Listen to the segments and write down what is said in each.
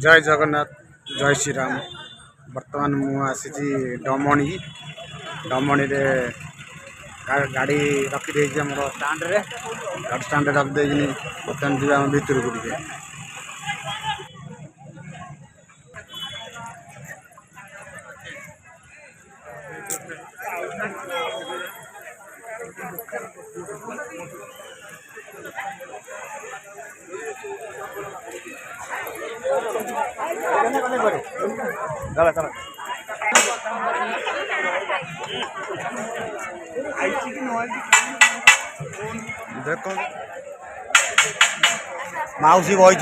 जय जगन्नाथ जय श्री राम। बर्तमान मुझे डमणी डमणी रे गाड़ी रखी आम स्टाण्ड गाड़ी स्टाण्ड रखिदे बर्तमान जी आम भितर को टे देख मौसी बही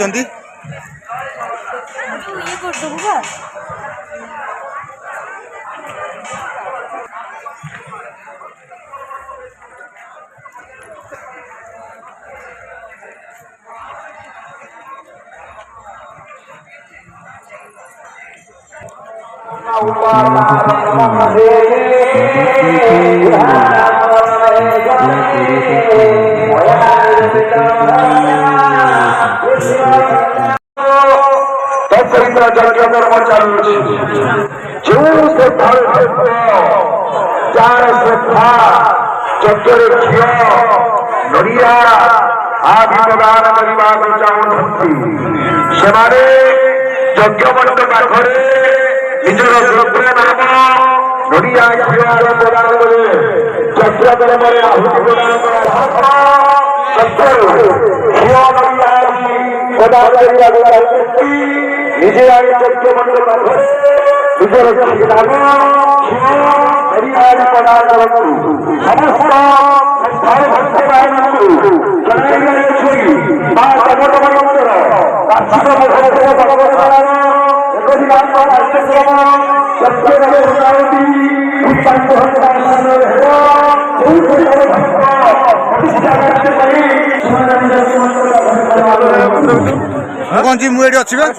नड़िया आदि प्रदान करने यज्ञ मंडप पाखरे निजर द्रव्य नाम नड़िया घिआर प्रदान करे यज्ञ कर्म आहुति प्रदान निजे आई यज्ञ मंडप पाखरे निजर नाम हरियाणा प्रदान समस्त कौन जी मुझे अच्छी बढ़िला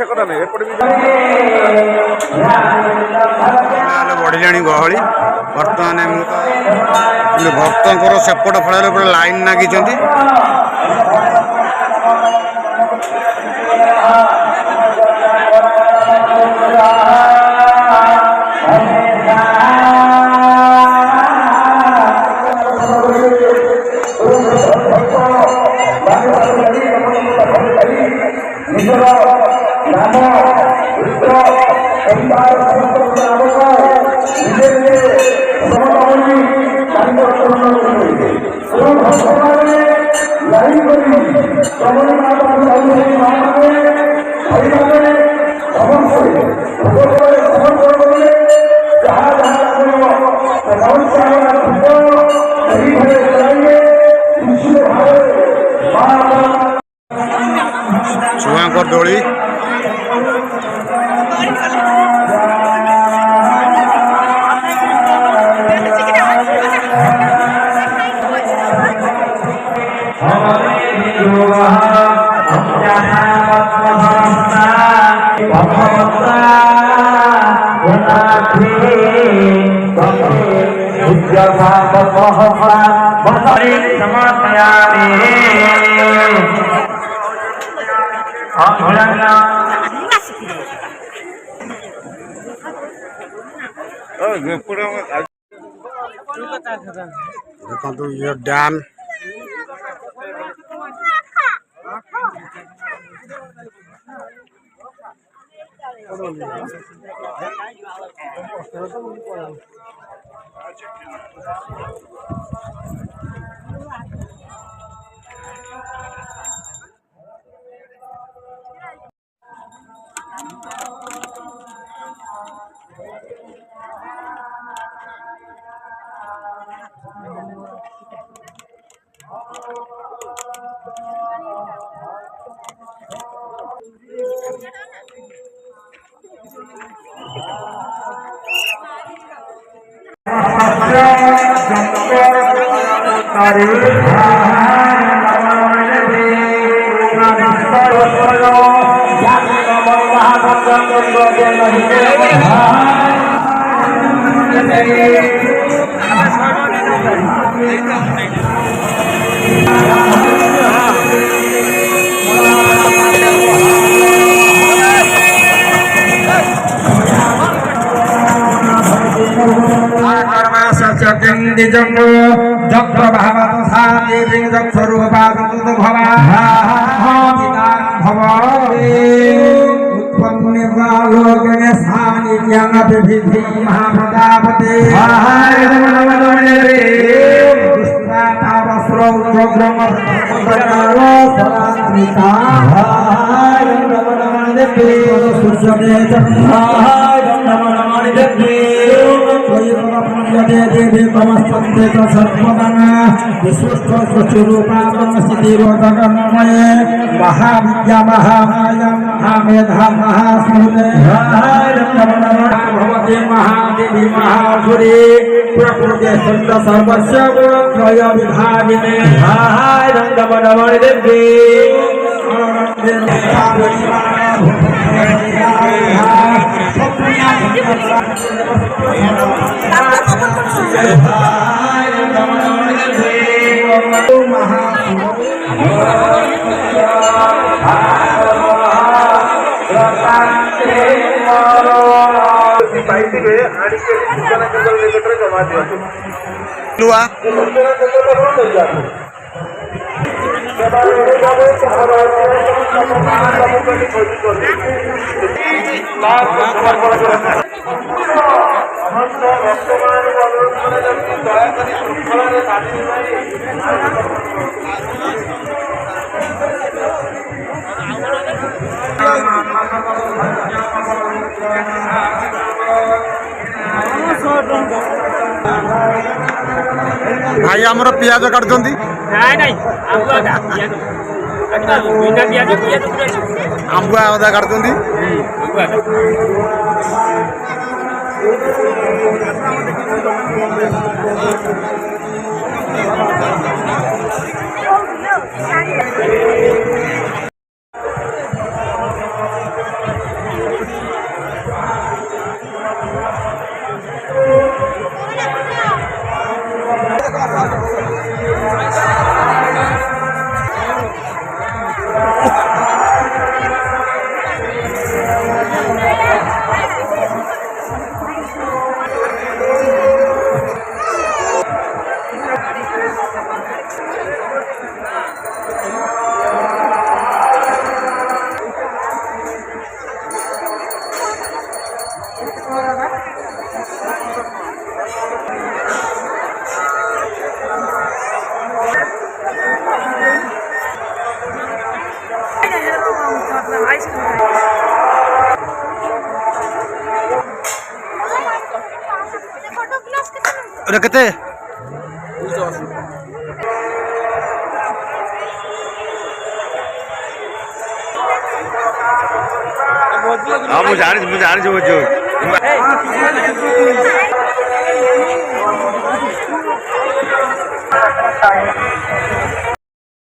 गहली बर्तमान भक्तर सेपट फल पूरा लाइन नागी छुआ डोली देखो ये डैम নন্দি জঙ্গ যত্র ভাবাত সা দেবী যত্র রূপাদন্ত ভবা দিদান ভবে উৎপন্নে বালোকে সানি জ্ঞান বিধি মহাপ্রজাপতি হায় নমো নমো দেবী কৃষ্ণা তাবস্র উগ্রগ্রম সদারো সরান্ত্রিতা হায় নমো নমো দেবী সূর্যদে হায় নমো নমো দেবী देवी कमस्तंते सर्वदाना विश्वस्त स्वरूपात्म स्थितिरोधकमय महाविद्या महामाया महामेधा महास्मृते भगवती महादेवी महासुरी प्रकृति सत्य सर्वस्व गुणत्रय विभागिने हाय रंगमणमणि देवी लुआ भाई आमर पियाज काटुंट आंबुआ अदा काटुंट केते हाँ मुझे